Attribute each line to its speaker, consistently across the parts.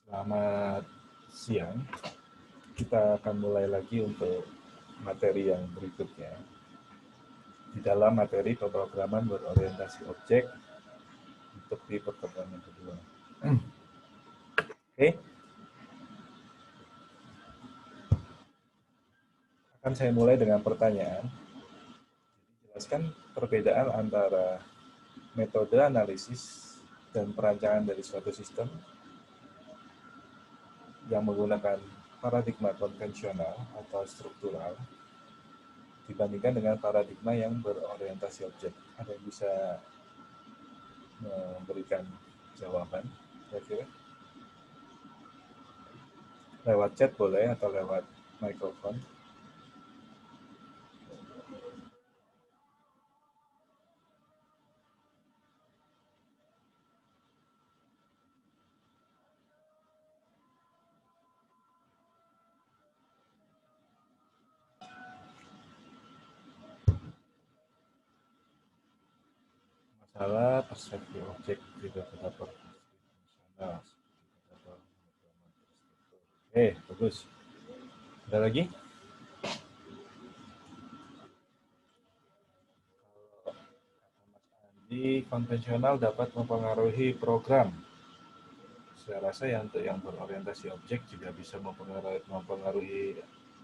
Speaker 1: Selamat siang. Kita akan mulai lagi untuk materi yang berikutnya. Di dalam materi pemrograman berorientasi objek untuk di pertemuan yang kedua. Oke, akan saya mulai dengan pertanyaan. Jelaskan perbedaan antara metode analisis dan perancangan dari suatu sistem yang menggunakan paradigma konvensional atau struktural dibandingkan dengan paradigma yang berorientasi objek. Ada yang bisa memberikan jawaban, kira-kira? Lewat chat boleh atau lewat mikrofon. Masalah persepsi objek tidak dapat fungsional. Oke, bagus. Ada lagi? Di konvensional dapat mempengaruhi program. Saya rasa yang untuk yang berorientasi objek juga bisa mempengaruhi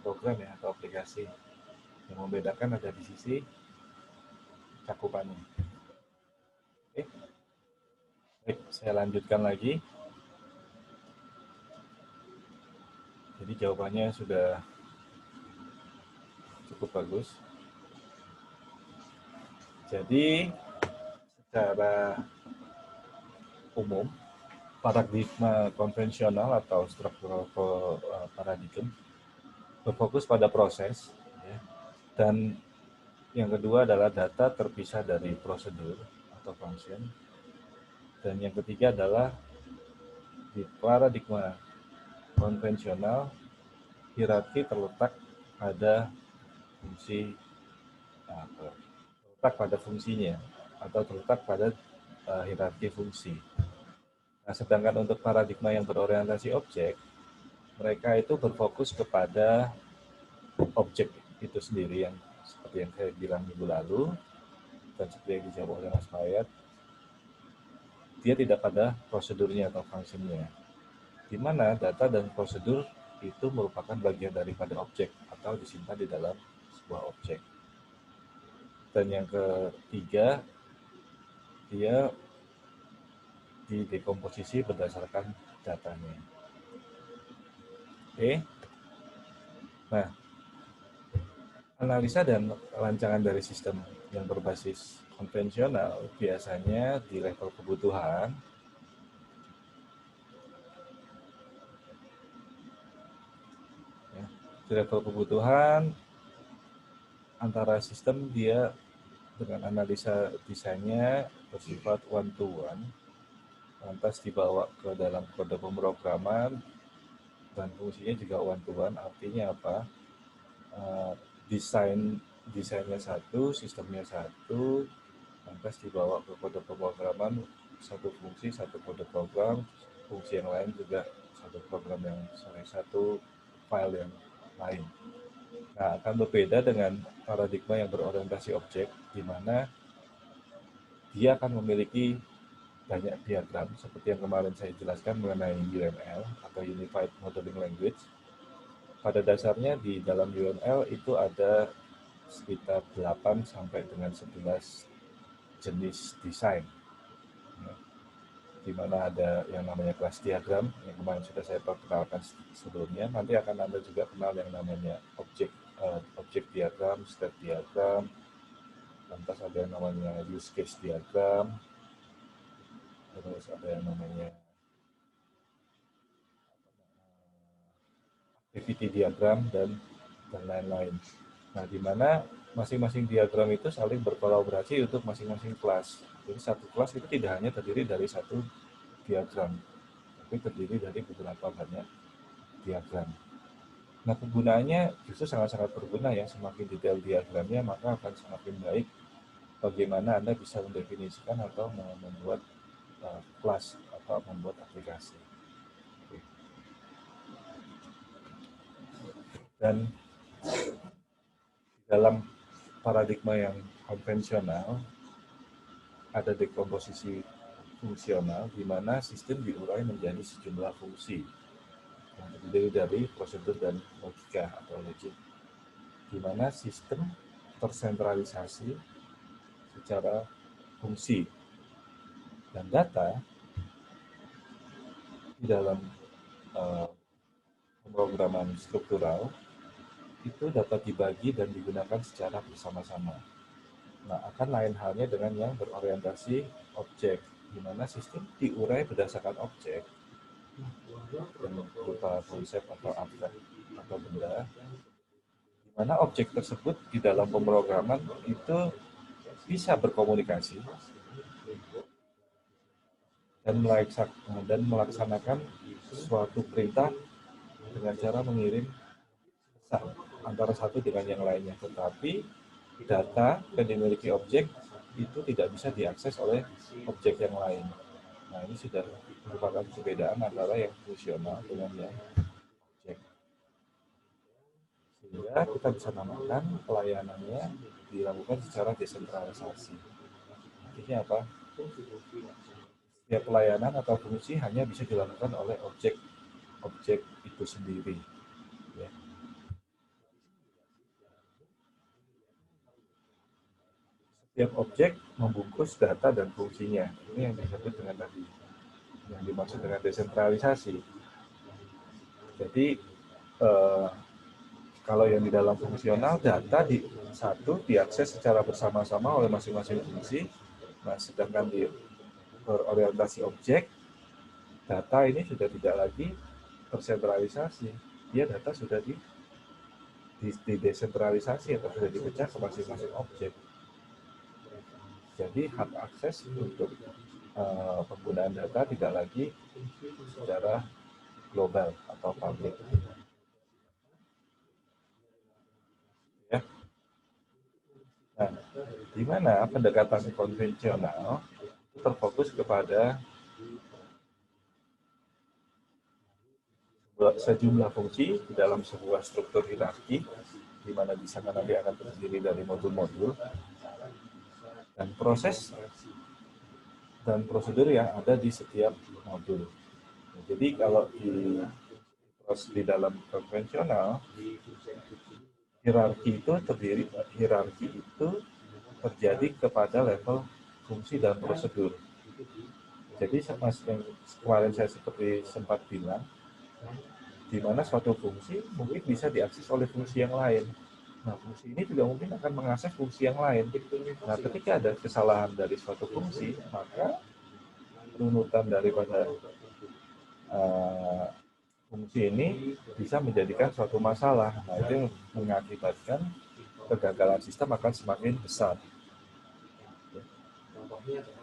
Speaker 1: program ya atau aplikasi. Yang membedakan ada di sisi cakupannya. Oke, baik, saya lanjutkan lagi. Jadi jawabannya sudah cukup bagus. Jadi secara umum paradigma konvensional atau struktural paradigm berfokus pada proses, ya. Dan yang kedua adalah data terpisah dari prosedur atau function, dan yang ketiga adalah di paradigma konvensional hierarki terletak pada fungsi terletak pada fungsinya atau terletak pada hierarki fungsi. Nah, sedangkan untuk paradigma yang berorientasi objek, mereka itu berfokus kepada objek itu sendiri yang seperti yang saya bilang minggu lalu dan seperti yang dijawab oleh Mas Mayat, dia tidak pada prosedurnya atau fungsinya, di mana data dan prosedur itu merupakan bagian daripada objek atau disimpan di dalam sebuah objek. Dan yang ketiga, dia didekomposisi berdasarkan datanya. Oke. Nah, analisa dan rancangan dari sistem yang berbasis konvensional biasanya di level kebutuhan. Ya, di level kebutuhan antara sistem dia dengan analisa desainnya bersifat one to one, lantas dibawa ke dalam kode pemrograman dan fungsinya juga one to one. Artinya apa? Desainnya satu, sistemnya satu, lantas dibawa ke kode pemrograman, satu fungsi, satu kode program, fungsi yang lain juga satu program yang satu file yang lain. Nah, akan berbeda dengan paradigma yang berorientasi objek, di mana dia akan memiliki banyak diagram, seperti yang kemarin saya jelaskan mengenai UML atau Unified Modeling Language. Pada dasarnya di dalam UML itu ada sekitar 8 sampai dengan 11 jenis desain, ya, di mana ada yang namanya kelas diagram yang kemarin sudah saya perkenalkan sebelumnya. Nanti akan Anda juga kenal yang namanya objek diagram, state diagram, lantas ada yang namanya use case diagram, terus ada yang namanya activity diagram dan lain-lain. Nah, di mana masing-masing diagram itu saling berkolaborasi untuk masing-masing kelas. Jadi satu kelas itu tidak hanya terdiri dari satu diagram, tapi terdiri dari beberapa banyak diagram. Nah, penggunaannya justru sangat-sangat berguna ya. Semakin detail diagramnya, maka akan semakin baik bagaimana Anda bisa mendefinisikan atau membuat kelas atau membuat aplikasi. Dan dalam paradigma yang konvensional, ada dekomposisi fungsional di mana sistem diurai menjadi sejumlah fungsi yang terdiri dari prosedur dan logika atau logik, di mana sistem tersentralisasi secara fungsi dan data di dalam pemrograman struktural itu dapat dibagi dan digunakan secara bersama-sama. Nah, akan lain halnya dengan yang berorientasi objek, di mana sistem diurai berdasarkan objek yang berupa konsep atau abstrak atau benda, di mana objek tersebut di dalam pemrograman itu bisa berkomunikasi dan melaksanakan suatu perintah dengan cara mengirim pesan antara satu dengan yang lainnya. Tetapi data yang dimiliki objek itu tidak bisa diakses oleh objek yang lain. Nah, ini sudah merupakan perbedaan antara yang fungsional dengan yang objek. Sehingga kita bisa namakan pelayanannya dilakukan secara desentralisasi. Artinya apa? Setiap pelayanan atau fungsi hanya bisa dilakukan oleh objek itu sendiri. Ya. Setiap objek membungkus data dan fungsinya. Ini yang disebut dengan tadi, yang dimaksud dengan desentralisasi. Jadi kalau yang di dalam fungsional, data satu diakses secara bersama-sama oleh masing-masing fungsi. Nah, sedangkan di berorientasi objek, data ini sudah tidak lagi tersentralisasi. Dia data sudah didesentralisasi atau sudah dipecah ke masing-masing objek. Jadi hak akses untuk penggunaan data tidak lagi secara global atau publik. Ya. Nah, di mana pendekatan konvensional terfokus kepada sejumlah fungsi di dalam sebuah struktur hierarki, di mana di sana nanti akan terdiri dari modul-modul dan proses dan prosedur yang ada di setiap modul. Jadi kalau di dalam konvensional, hierarki itu terjadi kepada level fungsi dan prosedur. Jadi yang kemarin saya seperti sempat bilang, di mana suatu fungsi mungkin bisa diakses oleh fungsi yang lain. Nah, fungsi ini juga mungkin akan mengakses fungsi yang lain. Nah, ketika ada kesalahan dari suatu fungsi, maka runutan daripada fungsi ini bisa menjadikan suatu masalah. Nah, itu mengakibatkan kegagalan sistem akan semakin besar.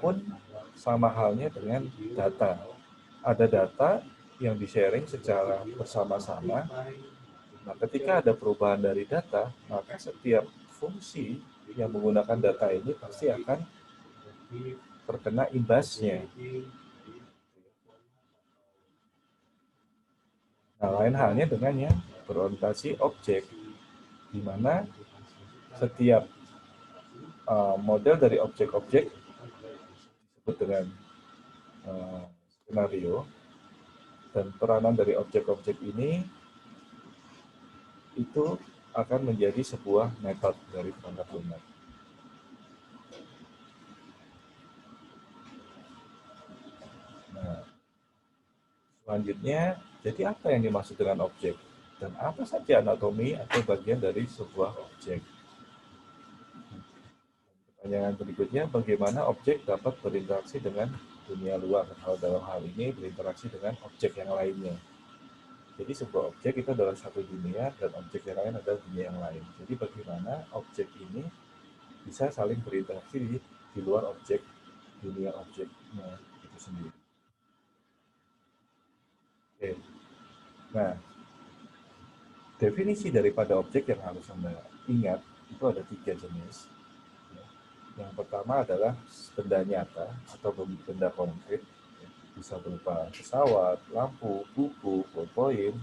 Speaker 1: Pun sama halnya dengan data. Ada data yang di-sharing secara bersama-sama. Nah, ketika ada perubahan dari data, maka setiap fungsi yang menggunakan data ini pasti akan terkena imbasnya. Nah, lain halnya dengan yang berorientasi objek, di mana setiap model dari objek-objek disebut dengan skenario, dan peranan dari objek-objek ini itu akan menjadi sebuah metode dari perangkat lunak. Nah, selanjutnya, jadi apa yang dimaksud dengan objek? Dan apa saja anatomi atau bagian dari sebuah objek? Pertanyaan berikutnya, bagaimana objek dapat berinteraksi dengan dunia luar? Kalau dalam hal ini berinteraksi dengan objek yang lainnya. Jadi sebuah objek itu adalah satu dunia dan objek yang lain adalah dunia yang lain. Jadi bagaimana objek ini bisa saling berinteraksi di luar objek, dunia objeknya itu sendiri. Oke. Nah, definisi daripada objek yang harus Anda ingat itu ada 3 jenis. Yang pertama adalah benda nyata atau benda konkret, bisa berupa pesawat, lampu, buku, ballpoint,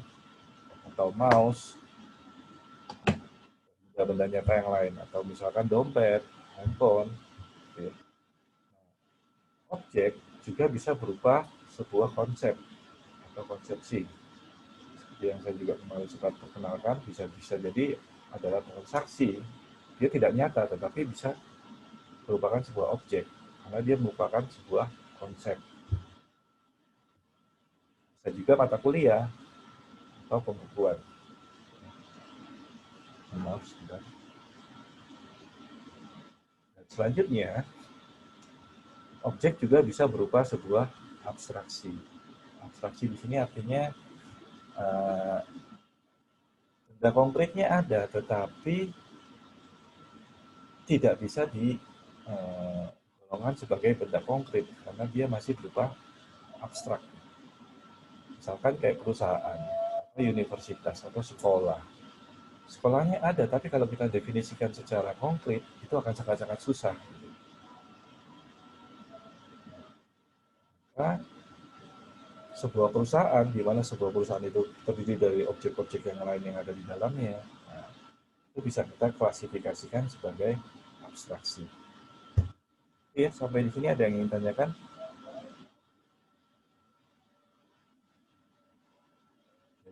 Speaker 1: atau mouse. benda-benda nyata yang lain, atau misalkan dompet, handphone. Gitu ya. Objek juga bisa berupa sebuah konsep atau konsepsi. Seperti yang saya juga kemarin sempat perkenalkan, bisa jadi adalah transaksi. Dia tidak nyata, tetapi bisa merupakan sebuah objek, karena dia merupakan sebuah konsep. Bisa juga mata kuliah atau pembukuan. Maaf, sebentar. Dan selanjutnya, objek juga bisa berupa sebuah abstraksi. Abstraksi di sini artinya eh, benda konkretnya ada, tetapi tidak bisa digolongkan sebagai benda konkret karena dia masih berupa abstrak. Misalkan kayak perusahaan, atau universitas, atau sekolah. Sekolahnya ada, tapi kalau kita definisikan secara konkret, itu akan sangat-sangat susah. Nah, sebuah perusahaan, di mana sebuah perusahaan itu terdiri dari objek-objek yang lain yang ada di dalamnya, nah, itu bisa kita klasifikasikan sebagai abstraksi. Ya, sampai di sini ada yang ingin tanyakan?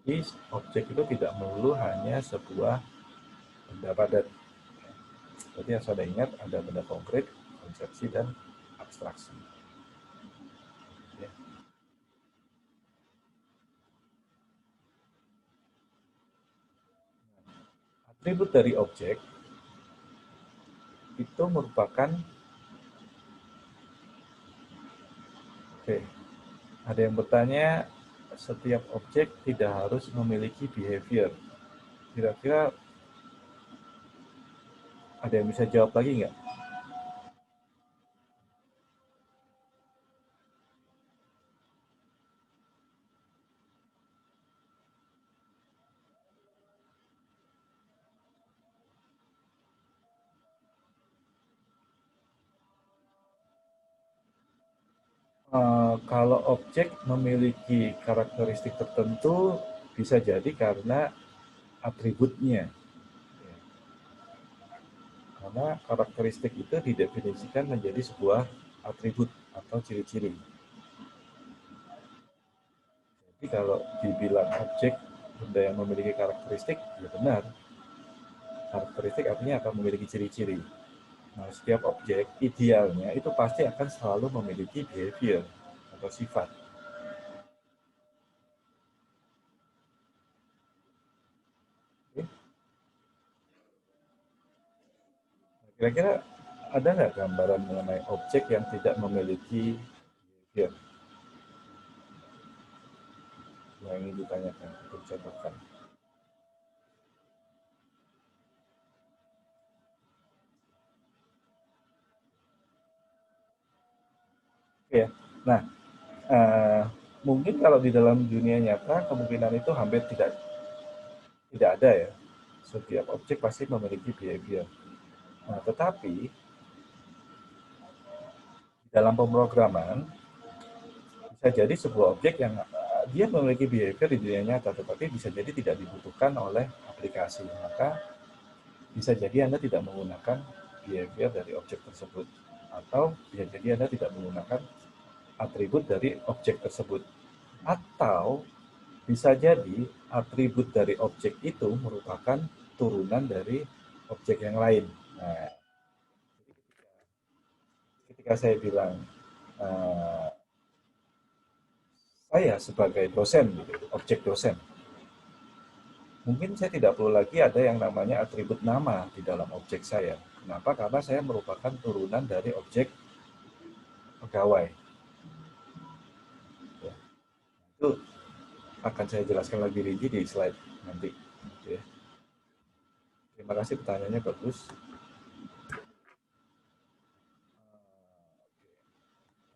Speaker 1: Jadi, objek itu tidak melulu hanya sebuah benda padat. Jadi yang sudah ingat ada benda konkret, konsepsi, dan abstraksi. Ya. Atribut dari objek itu merupakan, oke, ada yang bertanya, setiap objek tidak harus memiliki behavior. Kira-kira ada yang bisa jawab lagi nggak? Kalau objek memiliki karakteristik tertentu, bisa jadi karena atributnya. Karena karakteristik itu didefinisikan menjadi sebuah atribut atau ciri-ciri. Jadi kalau dibilang objek benda yang memiliki karakteristik, ya benar. Karakteristik artinya akan memiliki ciri-ciri. Nah, setiap objek idealnya itu pasti akan selalu memiliki behavior atau sifat. Oke. Kira-kira ada nggak gambaran mengenai objek yang tidak memiliki behavior yang ingin ditanyakan atau dicontohkan? Oke ya. Nah, uh, mungkin kalau di dalam dunia nyata kemungkinan itu hampir tidak ada ya. Setiap objek pasti memiliki behavior. Nah, tetapi dalam pemrograman bisa jadi sebuah objek yang dia memiliki behavior di dunia nyata, tetapi bisa jadi tidak dibutuhkan oleh aplikasi. Maka bisa jadi Anda tidak menggunakan behavior dari objek tersebut. Atau bisa jadi Anda tidak menggunakan atribut dari objek tersebut. Atau bisa jadi atribut dari objek itu merupakan turunan dari objek yang lain. Nah, ketika saya bilang uh, saya sebagai dosen, gitu, objek dosen, mungkin saya tidak perlu lagi ada yang namanya atribut nama di dalam objek saya. Kenapa? Karena saya merupakan turunan dari objek pegawai. Ya, itu akan saya jelaskan lebih rinci di slide nanti. Ya. Terima kasih, pertanyaannya bagus.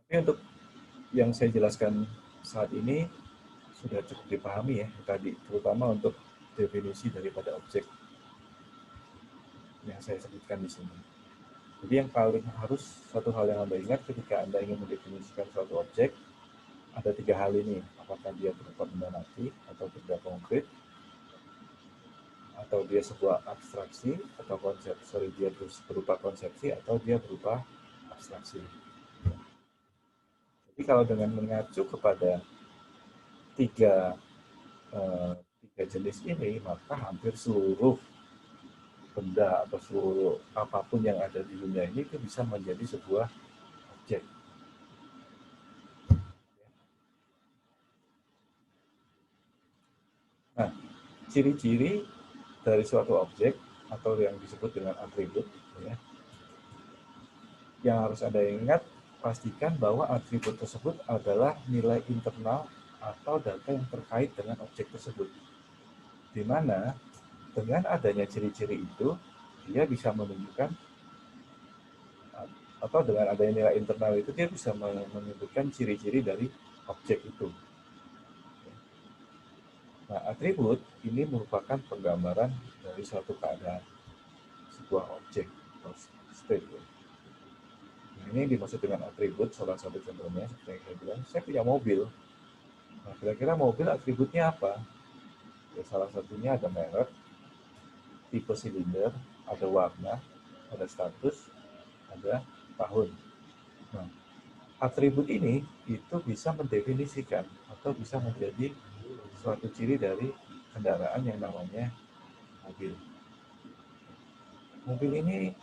Speaker 1: Tapi untuk yang saya jelaskan saat ini sudah cukup dipahami ya tadi, terutama untuk definisi daripada objek yang saya sebutkan di sini. Jadi yang paling harus, satu hal yang Anda ingat ketika Anda ingin mendefinisikan suatu objek, ada tiga hal ini. Apakah dia berupa benda mati, atau benda konkret, atau dia sebuah abstraksi atau konsep, dia berupa konsepsi atau dia berupa abstraksi. Jadi kalau dengan mengacu kepada tiga tiga jenis ini, maka hampir seluruh benda atau seluruh apapun yang ada di dunia ini itu bisa menjadi sebuah objek. Nah, ciri-ciri dari suatu objek atau yang disebut dengan atribut, ya, yang harus Anda ingat, pastikan bahwa atribut tersebut adalah nilai internal atau data yang terkait dengan objek tersebut. Di mana dengan adanya ciri-ciri itu, dia bisa menunjukkan, atau dengan adanya nilai internal itu, dia bisa menyebutkan ciri-ciri dari objek itu. Nah, atribut ini merupakan penggambaran dari suatu keadaan, sebuah objek atau state. Ini dimaksud dengan atribut, salah satu contohnya seperti yang saya bilang, saya punya mobil. Nah, kira-kira mobil atributnya apa? Ya, salah satunya ada merek, tipe silinder, ada warna, ada status, ada tahun. Nah, atribut ini itu bisa mendefinisikan atau bisa menjadi suatu ciri dari kendaraan yang namanya mobil. Mobil ini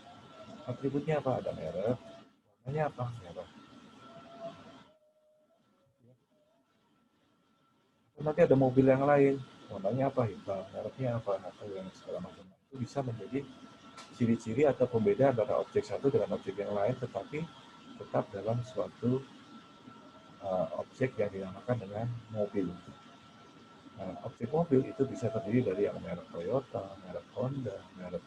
Speaker 1: atributnya apa? Ada merek, warnanya apa? Merah. Nanti ada mobil yang lain, warnanya apa? Hitam, mereknya apa? Atau yang segala macam. Itu bisa menjadi ciri-ciri atau pembeda antara objek satu dengan objek yang lain, tetapi tetap dalam suatu objek yang dinamakan dengan mobil. Nah, objek mobil itu bisa terdiri dari yang merek Toyota, merek Honda, merek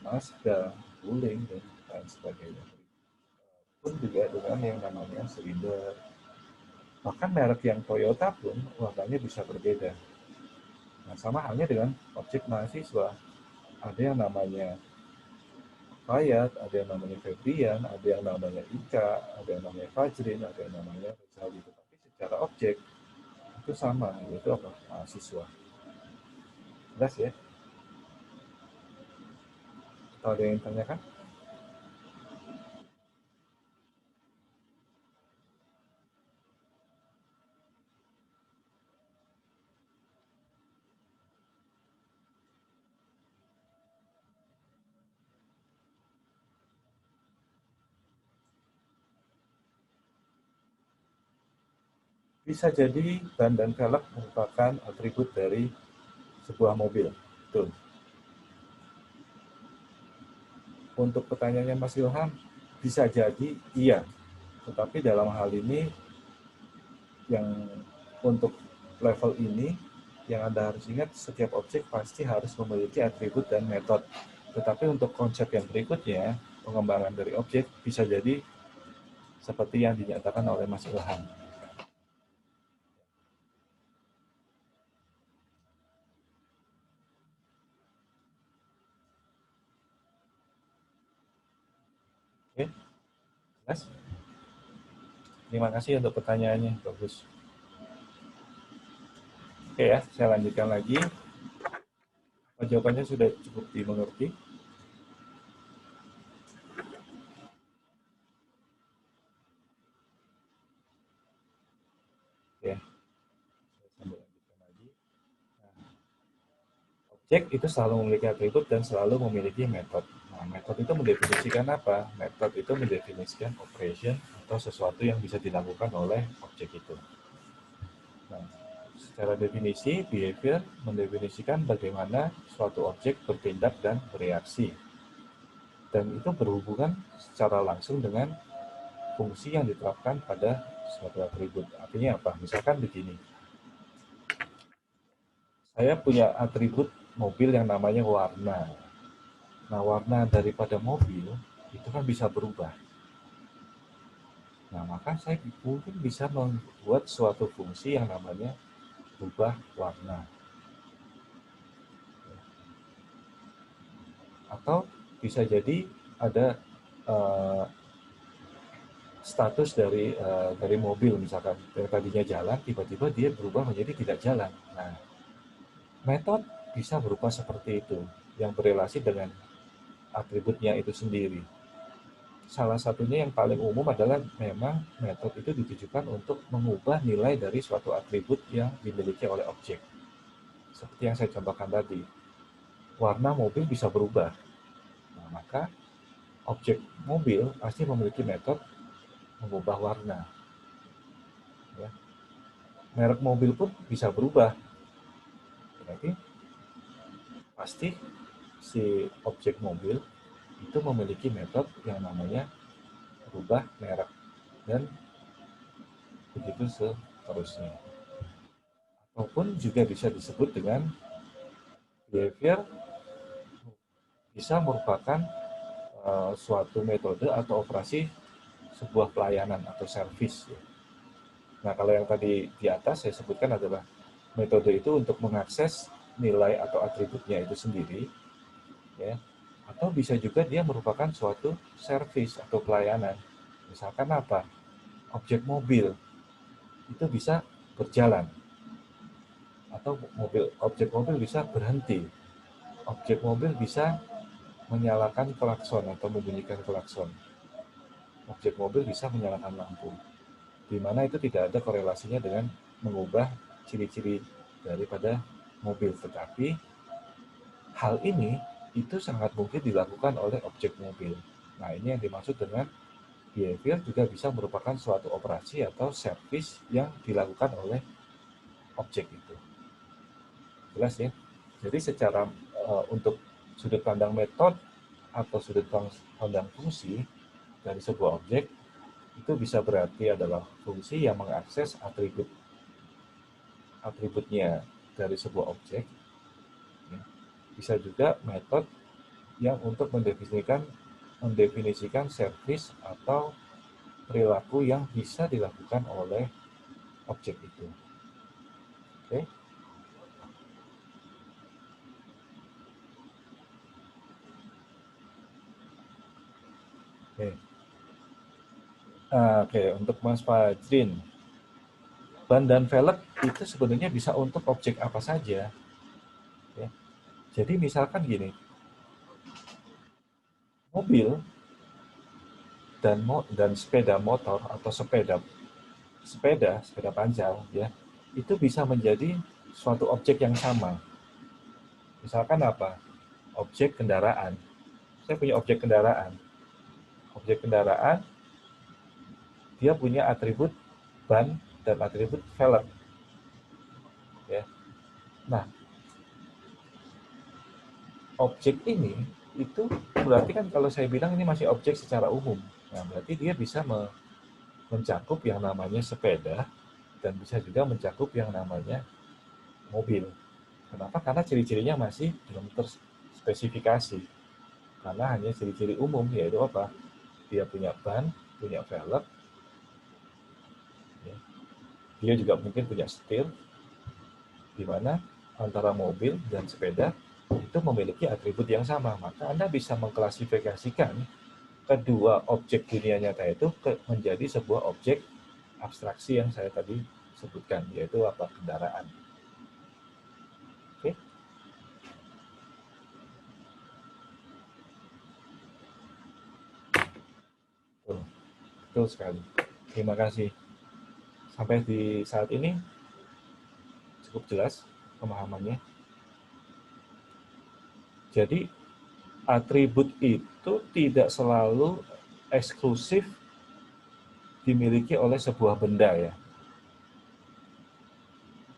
Speaker 1: Mazda, Wuling, dan lain sebagainya. Pun juga dengan yang namanya silinder. Bahkan merek yang Toyota pun warnanya bisa berbeda. Nah, sama halnya dengan objek mahasiswa. Ada yang namanya Fayat, ada yang namanya Febrian, ada yang namanya Ika, ada yang namanya Fajrin, ada yang namanya Rizali. Tapi secara objek itu sama, yaitu apa? Mahasiswa. Jelas ya? Kalau ada yang tanyakan? Bisa jadi ban dan velg merupakan atribut dari sebuah mobil. Betul. Untuk pertanyaannya Mas Ilham, bisa jadi iya. Tetapi dalam hal ini, yang untuk level ini, yang Anda harus ingat, setiap objek pasti harus memiliki atribut dan metode. Tetapi untuk konsep yang berikutnya, pengembangan dari objek bisa jadi seperti yang dinyatakan oleh Mas Ilham. Oke, jelas? Terima kasih untuk pertanyaannya, bagus. Oke ya, saya lanjutkan lagi. Jawabannya sudah cukup dimengerti. Ya, saya lanjutkan lagi. Nah, objek itu selalu memiliki atribut dan selalu memiliki metode. Nah, metode itu mendefinisikan apa? Metode itu mendefinisikan operation atau sesuatu yang bisa dilakukan oleh objek itu. Nah, secara definisi, behavior mendefinisikan bagaimana suatu objek bertindak dan bereaksi. Dan itu berhubungan secara langsung dengan fungsi yang diterapkan pada suatu atribut. Artinya apa? Misalkan begini. Saya punya atribut mobil yang namanya warna. Nah, warna daripada mobil itu kan bisa berubah. Nah, maka saya mungkin bisa membuat suatu fungsi yang namanya berubah warna. Atau bisa jadi ada status dari mobil, misalkan yang tadinya jalan, tiba-tiba dia berubah menjadi tidak jalan. Nah, metode bisa berupa seperti itu, yang berelasi dengan atributnya itu sendiri. Salah satunya yang paling umum adalah memang metode itu ditujukan untuk mengubah nilai dari suatu atribut yang dimiliki oleh objek. Seperti yang saya contohkan tadi, warna mobil bisa berubah. Nah, maka objek mobil pasti memiliki metode mengubah warna. Ya. Merek mobil pun bisa berubah. Berarti pasti si objek mobil itu memiliki metode yang namanya berubah merek dan begitu seterusnya. Ataupun juga bisa disebut dengan behavior bisa merupakan suatu metode atau operasi sebuah pelayanan atau service. Nah, kalau yang tadi di atas saya sebutkan adalah metode itu untuk mengakses nilai atau atributnya itu sendiri, ya. Atau bisa juga dia merupakan suatu service atau pelayanan. Misalkan apa? Objek mobil itu bisa berjalan atau objek mobil bisa berhenti. Objek mobil bisa menyalakan klakson atau membunyikan klakson. Objek mobil bisa menyalakan lampu. Di mana itu tidak ada korelasinya dengan mengubah ciri-ciri daripada mobil, tetapi hal ini itu sangat mungkin dilakukan oleh objek mobil. Nah, ini yang dimaksud dengan behavior juga bisa merupakan suatu operasi atau service yang dilakukan oleh objek itu. Jelas ya? Jadi secara untuk sudut pandang metode atau sudut pandang fungsi dari sebuah objek, itu bisa berarti adalah fungsi yang mengakses atributnya dari sebuah objek. Bisa juga metode yang untuk mendefinisikan service atau perilaku yang bisa dilakukan oleh objek itu. Oke. Oke, untuk Mas Fajrin, ban dan velg itu sebenarnya bisa untuk objek apa saja. Ya. Jadi misalkan gini, mobil dan sepeda motor atau sepeda panjang, ya, itu bisa menjadi suatu objek yang sama. Misalkan apa? Objek kendaraan. Saya punya objek kendaraan. Objek kendaraan, dia punya atribut ban dan atribut velg. Ya. Nah, objek ini itu berarti kan kalau saya bilang ini masih objek secara umum. Nah, berarti dia bisa mencakup yang namanya sepeda dan bisa juga mencakup yang namanya mobil. Kenapa? Karena ciri-cirinya masih belum terspesifikasi. Karena hanya ciri-ciri umum, yaitu apa? Dia punya ban, punya velg, ya. Dia juga mungkin punya setir, di mana antara mobil dan sepeda itu memiliki atribut yang sama. Maka Anda bisa mengklasifikasikan kedua objek dunia nyata itu menjadi sebuah objek abstraksi yang saya tadi sebutkan, yaitu apa? Kendaraan. Oke? Betul sekali. Terima kasih. Sampai di saat ini cukup jelas pemahamannya. Jadi atribut itu tidak selalu eksklusif dimiliki oleh sebuah benda ya.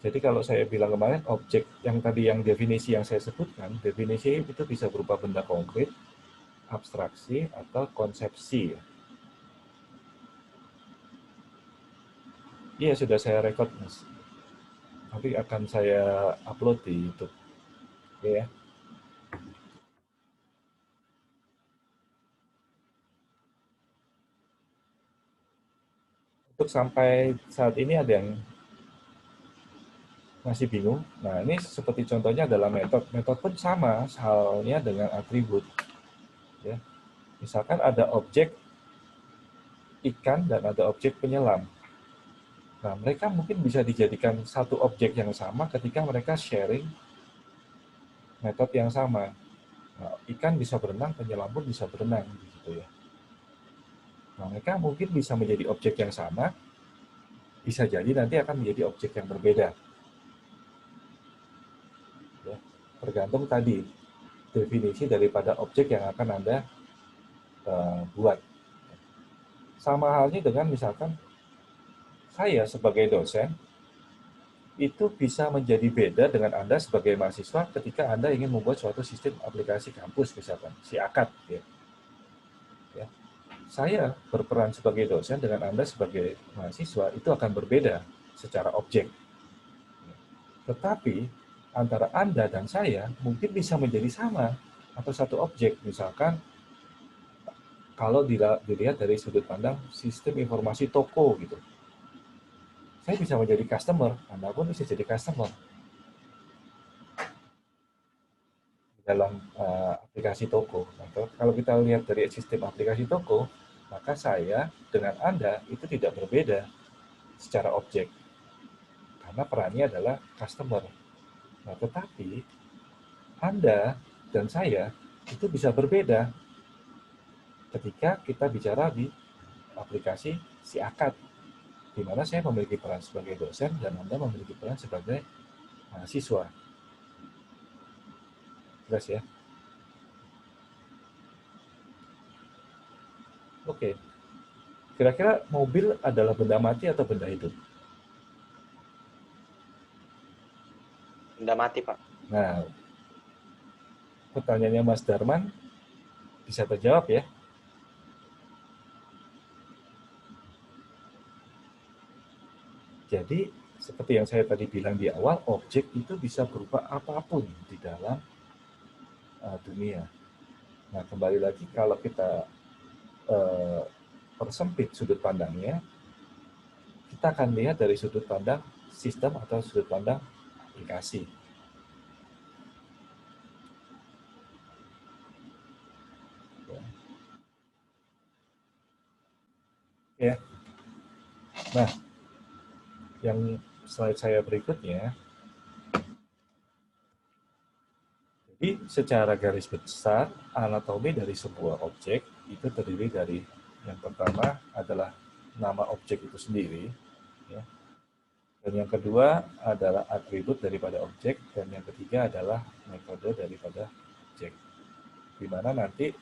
Speaker 1: Jadi kalau saya bilang kemarin objek yang tadi yang definisi yang saya sebutkan, definisi itu bisa berupa benda konkret, abstraksi atau konsepsi ya. Iya, sudah saya record, Mas. Nanti akan saya upload di YouTube. Oke ya. Untuk sampai saat ini ada yang masih bingung. Nah, ini seperti contohnya adalah metode. Metode pun sama halnya dengan atribut. Ya. Misalkan ada objek ikan dan ada objek penyelam. Nah, mereka mungkin bisa dijadikan satu objek yang sama ketika mereka sharing metode yang sama. Nah, ikan bisa berenang, penyelam pun bisa berenang, gitu ya. Nah, mereka mungkin bisa menjadi objek yang sama, bisa jadi nanti akan menjadi objek yang berbeda. Ya. Tergantung tadi definisi daripada objek yang akan Anda buat. Sama halnya dengan misalkan saya sebagai dosen, itu bisa menjadi beda dengan Anda sebagai mahasiswa ketika Anda ingin membuat suatu sistem aplikasi kampus, misalkan, si akad. Ya. Saya berperan sebagai dosen dengan Anda sebagai mahasiswa, itu akan berbeda secara objek. Tetapi, antara Anda dan saya mungkin bisa menjadi sama, atau satu objek, misalkan, kalau dilihat dari sudut pandang sistem informasi toko gitu. Saya bisa menjadi customer, Anda pun bisa jadi customer. Dalam aplikasi toko. Atau kalau kita lihat dari sistem aplikasi toko, maka saya dengan Anda itu tidak berbeda secara objek, karena perannya adalah customer. Nah, tetapi Anda dan saya itu bisa berbeda ketika kita bicara di aplikasi si akad, di mana saya memiliki peran sebagai dosen dan Anda memiliki peran sebagai mahasiswa. Jelas ya? Oke. Kira-kira mobil adalah benda mati atau benda hidup?
Speaker 2: Benda mati, Pak.
Speaker 1: Nah, pertanyaannya Mas Darman bisa terjawab ya. Jadi, seperti yang saya tadi bilang di awal, objek itu bisa berupa apapun di dalam dunia. Nah, kembali lagi kalau kita persempit sudut pandangnya, kita akan lihat dari sudut pandang sistem atau sudut pandang aplikasi. Ya. Nah, yang slide saya berikutnya, jadi secara garis besar, anatomi dari sebuah objek itu terdiri dari, yang pertama adalah nama objek itu sendiri, ya. Dan yang kedua adalah atribut daripada objek, dan yang ketiga adalah metode daripada objek. Di mana nanti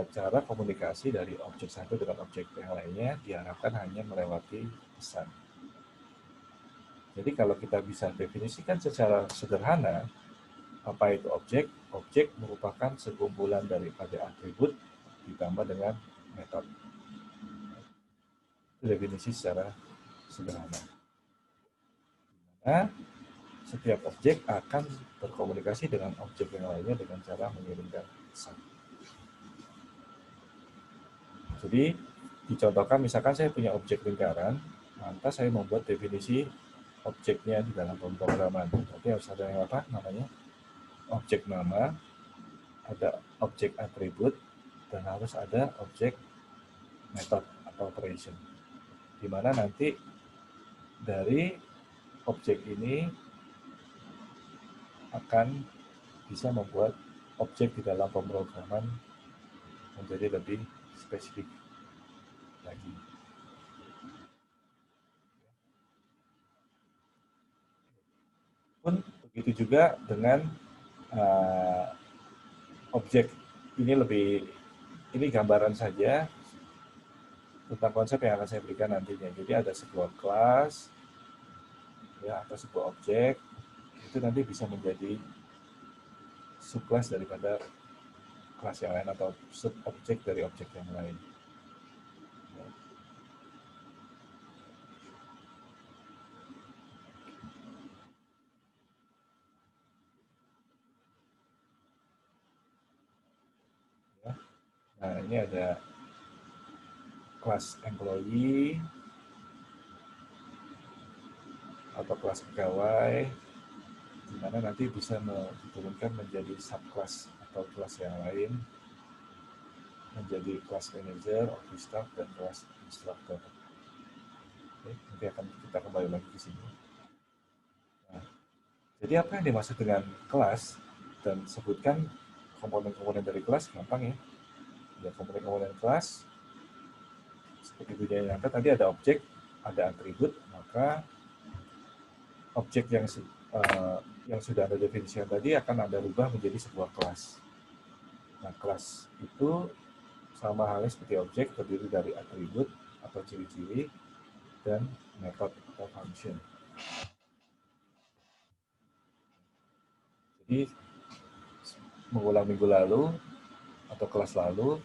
Speaker 1: cara komunikasi dari objek satu dengan objek yang lainnya diharapkan hanya melewati pesan. Jadi kalau kita bisa definisikan secara sederhana, apa itu objek? Objek merupakan sekumpulan daripada atribut ditambah dengan metode. Itu definisi secara sederhana. Nah, setiap objek akan berkomunikasi dengan objek yang lainnya dengan cara mengirimkan pesan. Jadi, dicontohkan misalkan saya punya objek lingkaran, lantas saya membuat definisi objeknya di dalam pemrograman. Berarti harus ada yang apa namanya? Objek nama, ada objek atribut, dan harus ada objek method atau operation. Di mana nanti dari objek ini akan bisa membuat objek di dalam pemrograman menjadi lebih spesifik lagi. Pun begitu juga dengan objek ini ini gambaran saja tentang konsep yang akan saya berikan nantinya. Jadi ada sebuah kelas, ya, atau sebuah objek, itu nanti bisa menjadi subkelas daripada kelas yang lain atau sub-objek dari objek yang lain. Ya. Nah, ini ada kelas employee atau kelas pegawai, di mana nanti bisa diturunkan menjadi subclass atau kelas yang lain, menjadi kelas manager, office staff, dan kelas instructor. Oke, nanti akan kita kembali lagi ke sini. Nah, jadi apa yang dimaksud dengan kelas? dan sebutkan komponen-komponen dari kelas, gampang ya. Ya, komponen-komponen kelas seperti dunia nyata tadi ada objek, ada atribut, maka objek yang sudah ada definisinya tadi akan Anda rubah menjadi sebuah kelas. Nah, kelas itu sama halnya seperti objek, terdiri dari atribut atau ciri-ciri dan method atau function. Jadi mengulang minggu lalu atau kelas lalu,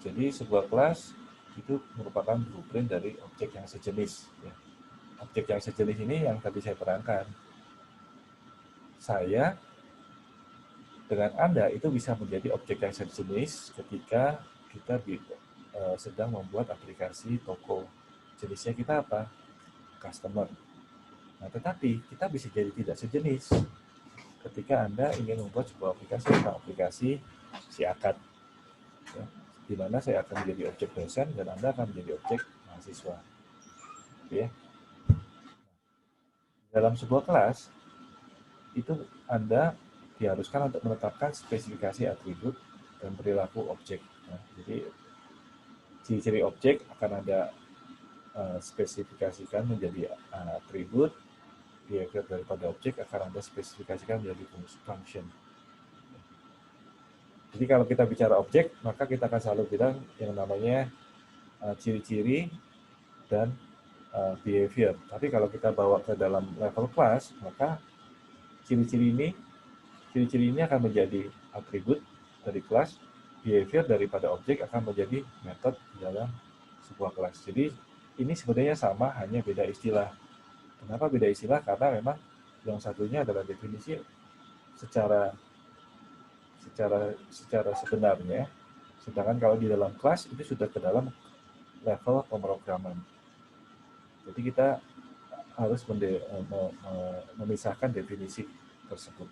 Speaker 1: jadi sebuah kelas itu merupakan blueprint dari objek yang sejenis. Ya. Objek yang sejenis ini yang tadi saya terangkan. Saya dengan Anda itu bisa menjadi objek yang sejenis ketika kita sedang membuat aplikasi toko. Jenisnya kita apa? Customer. Nah, tetapi kita bisa jadi tidak sejenis ketika Anda ingin membuat sebuah aplikasi si akad, ya, di mana saya akan menjadi objek dosen dan Anda akan menjadi objek mahasiswa. Ya. Dalam sebuah kelas, itu Anda diharuskan untuk menetapkan spesifikasi atribut dan perilaku objek. Nah, jadi ciri-ciri objek akan Anda spesifikasikan menjadi atribut, behavior daripada objek akan Anda spesifikasikan menjadi function. Jadi kalau kita bicara objek, maka kita akan selalu bilang yang namanya ciri-ciri dan behavior. Tapi kalau kita bawa ke dalam level kelas, maka ciri-ciri ini akan menjadi atribut dari kelas, behavior daripada objek akan menjadi metode dalam sebuah kelas. Jadi ini sebenarnya sama, hanya beda istilah. Kenapa beda istilah? Karena memang yang satunya adalah definisi secara sebenarnya, sedangkan kalau di dalam kelas itu sudah ke dalam level pemrograman. Jadi kita harus memisahkan definisi tersebut.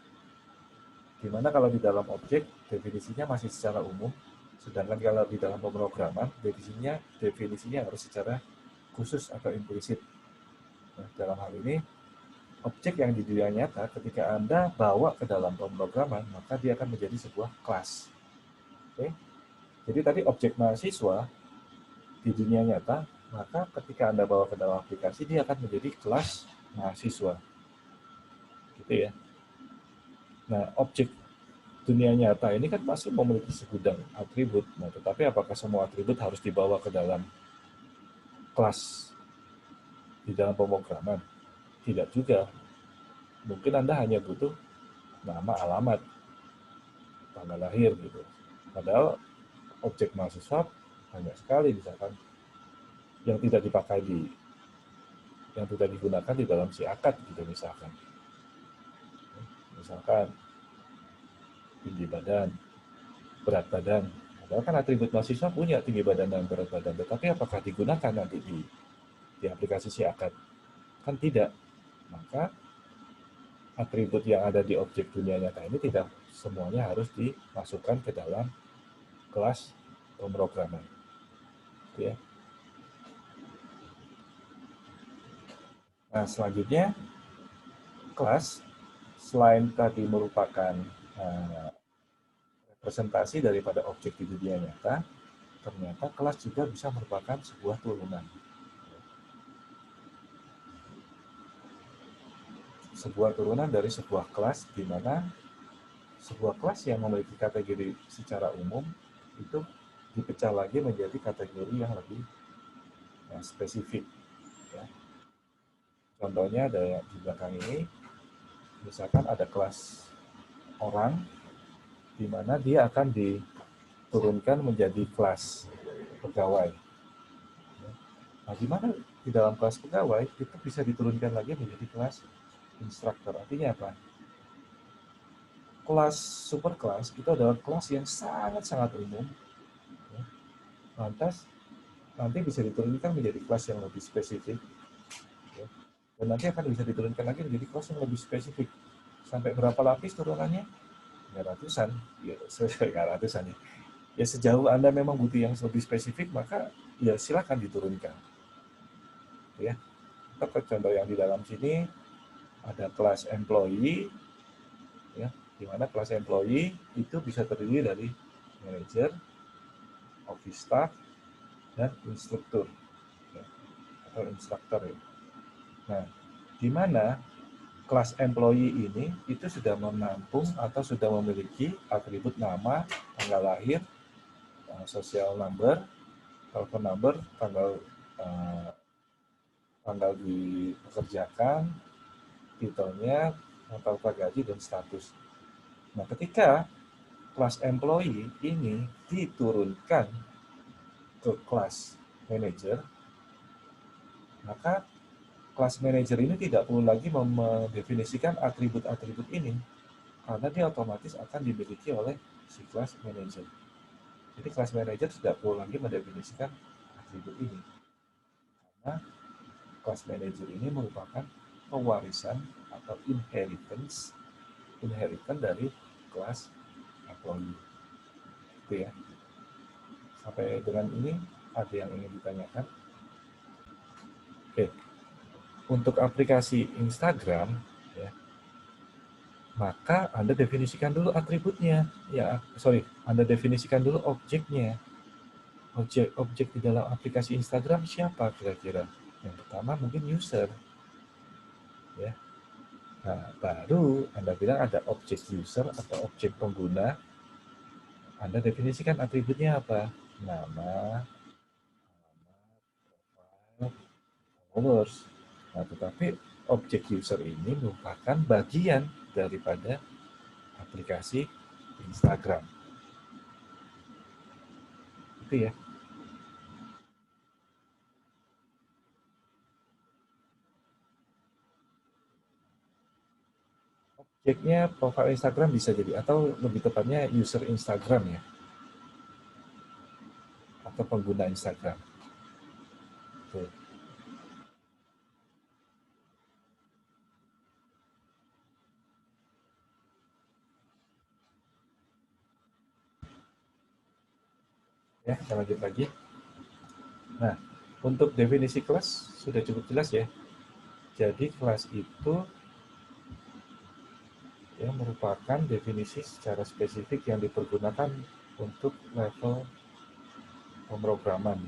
Speaker 1: Dimana kalau di dalam objek definisinya masih secara umum, sedangkan kalau di dalam pemrograman definisinya harus secara khusus atau implisit. Nah, dalam hal ini objek yang di dunia nyata ketika Anda bawa ke dalam pemrograman, maka dia akan menjadi sebuah kelas. Oke? Jadi tadi objek mahasiswa di dunia nyata, maka ketika Anda bawa ke dalam aplikasi, dia akan menjadi kelas mahasiswa. Gitu ya. Nah, objek dunia nyata ini kan pasti memiliki segudang atribut. Nah, tetapi apakah semua atribut harus dibawa ke dalam kelas di dalam pemrograman? Tidak juga. Mungkin Anda hanya butuh nama, alamat, tanggal lahir gitu. Padahal objek mahasiswa banyak sekali, misalkan yang tidak digunakan di dalam si akad gitu misalkan tinggi badan, berat badan. Padahal kan atribut mahasiswa punya tinggi badan dan berat badan, tetapi apakah digunakan nanti di aplikasi si akad? Kan tidak. Maka atribut yang ada di objek dunia nyata ini tidak semuanya harus dimasukkan ke dalam kelas pemrograman. Ya. Nah, selanjutnya kelas selain tadi merupakan representasi daripada objek di dunia nyata, ternyata kelas juga bisa merupakan sebuah turunan. Sebuah turunan dari sebuah kelas, di mana sebuah kelas yang memiliki kategori secara umum itu dipecah lagi menjadi kategori yang lebih spesifik. Ya. Contohnya ada di belakang ini, misalkan ada kelas orang, di mana dia akan diturunkan menjadi kelas pegawai. Nah, di mana di dalam kelas pegawai itu bisa diturunkan lagi menjadi kelas instruktur. Artinya apa? Kelas superkelas itu adalah kelas yang sangat-sangat umum. Lantas nanti bisa diturunkan menjadi kelas yang lebih spesifik. Dan nanti akan bisa diturunkan lagi menjadi kelas yang lebih spesifik. Sampai berapa lapis turunannya? Ya ratusan. Ya sejauh Anda memang butuh yang lebih spesifik, maka ya silakan diturunkan. Ya. Contoh yang di dalam sini ada kelas employee, ya, di mana kelas employee itu bisa terdiri dari manager, office staff, dan instruktur ya, atau instruktur ya. Nah, di mana kelas employee ini itu sudah menampung atau sudah memiliki atribut nama, tanggal lahir, social number, telepon number, tanggal dipekerjakan, titelnya, rata-rata gaji, dan status. Nah, ketika kelas employee ini diturunkan ke kelas manager, maka kelas manager ini tidak perlu lagi mendefinisikan atribut-atribut ini, karena dia otomatis akan dimiliki oleh si kelas manager. Jadi kelas manager tidak perlu lagi mendefinisikan atribut ini, karena kelas manager ini merupakan pewarisan atau inheritance dari kelas employee. Itu ya. Sampai dengan ini ada yang ingin ditanyakan? Oke. Untuk aplikasi Instagram ya, maka Anda definisikan dulu atributnya. Anda definisikan dulu objeknya. Objek di dalam aplikasi Instagram siapa kira-kira? Yang pertama mungkin user. Ya. Nah, baru Anda bilang ada objek user atau objek pengguna. Anda definisikan atributnya apa? Nama, alamat, followers. Nah, tetapi objek user ini merupakan bagian daripada aplikasi Instagram. Itu ya. Objeknya profil Instagram bisa jadi, atau lebih tepatnya user Instagram ya, atau pengguna Instagram. Tuh. Ya, kita lanjut lagi. Nah, untuk definisi kelas sudah cukup jelas ya. Jadi kelas itu ya merupakan definisi secara spesifik yang dipergunakan untuk level pemrograman.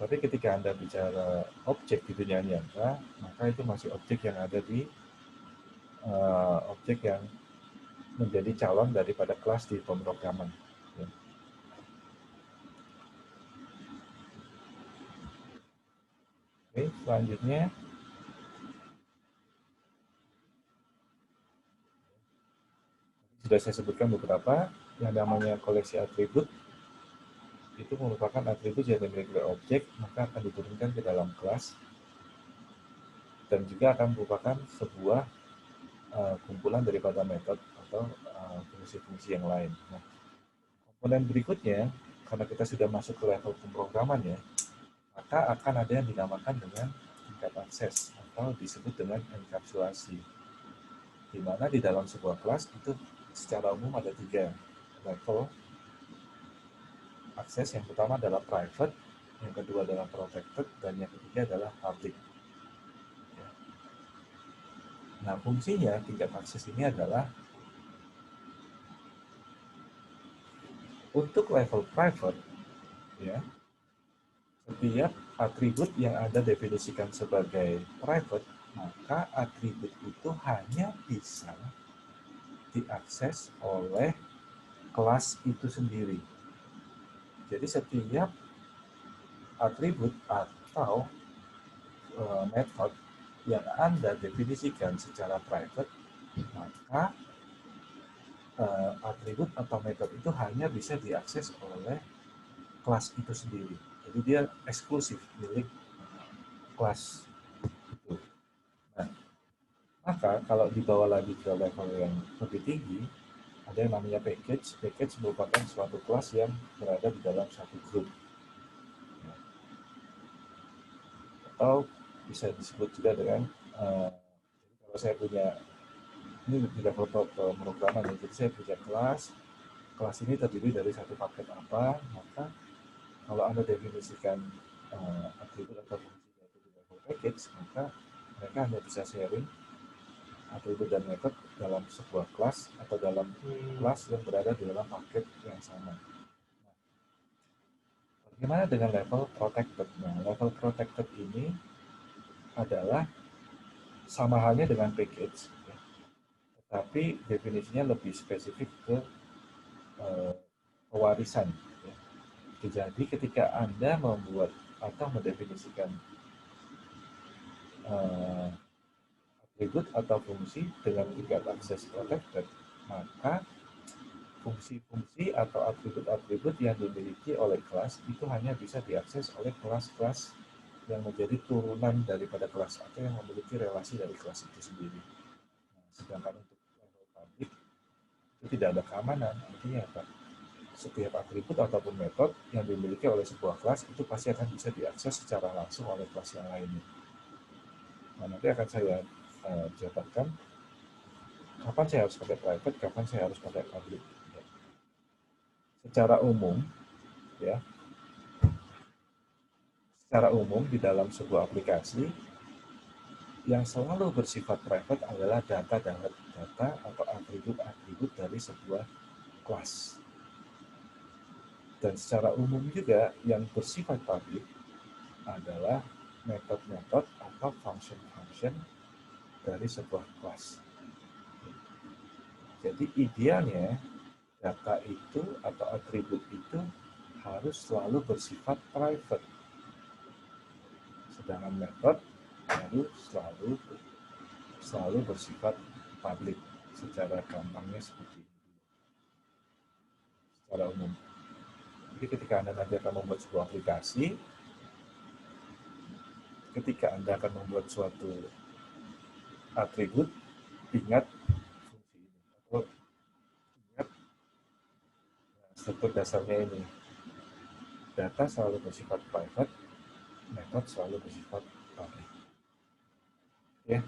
Speaker 1: Tapi ketika Anda bicara objek di dunia nyata, maka itu masih objek yang ada di objek yang menjadi calon daripada kelas di pemrograman. Ya. Oke, selanjutnya sudah saya sebutkan beberapa yang namanya koleksi atribut. Itu merupakan atribut yang dimiliki oleh objek, maka akan diturunkan ke dalam kelas dan juga akan merupakan sebuah kumpulan daripada metode atau fungsi-fungsi yang lain. Nah, komponen berikutnya, karena kita sudah masuk ke level pemrograman ya, maka akan ada yang dinamakan dengan tingkat akses atau disebut dengan enkapsulasi, di mana di dalam sebuah kelas itu secara umum ada 3 level akses. Yang pertama adalah private, yang kedua adalah protected, dan yang ketiga adalah public. Nah, fungsinya tingkat akses ini adalah untuk level private, ya, setiap atribut yang Anda definisikan sebagai private, maka atribut itu hanya bisa diakses oleh kelas itu sendiri. Jadi setiap atribut atau method yang Anda definisikan secara private, maka atribut atau metode itu hanya bisa diakses oleh kelas itu sendiri. Jadi dia eksklusif milik kelas itu. Nah, maka kalau dibawa lagi ke level yang lebih tinggi, ada yang namanya package. Package merupakan suatu kelas yang berada di dalam satu grup. Atau bisa disebut juga dengan kalau saya punya, ini di level pemrograman ya, jadi saya punya kelas ini terdiri dari satu paket apa, maka kalau Anda definisikan atribut atau fungsinya itu di level package, maka mereka hanya bisa sharing atau atribut dan metode dalam sebuah kelas atau dalam kelas yang berada di dalam paket yang sama. Bagaimana dengan level protected? Nah, level protected ini adalah sama halnya dengan package, ya, tetapi definisinya lebih spesifik ke pewarisan. Ya. Jadi ketika Anda membuat atau mendefinisikan atribut atau fungsi dengan tingkat akses protected, maka fungsi-fungsi atau atribut-atribut yang dimiliki oleh kelas itu hanya bisa diakses oleh kelas-kelas yang menjadi turunan daripada kelas atau yang memiliki relasi dari kelas itu sendiri. Nah, sedangkan untuk level public itu tidak ada keamanan. Artinya apa? Setiap atribut ataupun metode yang dimiliki oleh sebuah kelas itu pasti akan bisa diakses secara langsung oleh kelas yang lainnya. Nah, nanti akan saya jabarkan kapan saya harus pakai private, kapan saya harus pakai public. Secara umum, ya, secara umum di dalam sebuah aplikasi yang selalu bersifat private adalah data atau atribut-atribut dari sebuah kelas. Dan secara umum juga yang bersifat public adalah metode-metode atau function-function dari sebuah kelas. Jadi idealnya data itu atau atribut itu harus selalu bersifat private. Sedangkan metode harus selalu bersifat public. Secara gampangnya seperti itu. Secara umum. Jadi ketika Anda nanti akan membuat sebuah aplikasi, ketika Anda akan membuat suatu atribut, ingat fungsi ini. Atau ingat struktur dasarnya ini. Data selalu bersifat private, metode selalu bersifat public. Ya.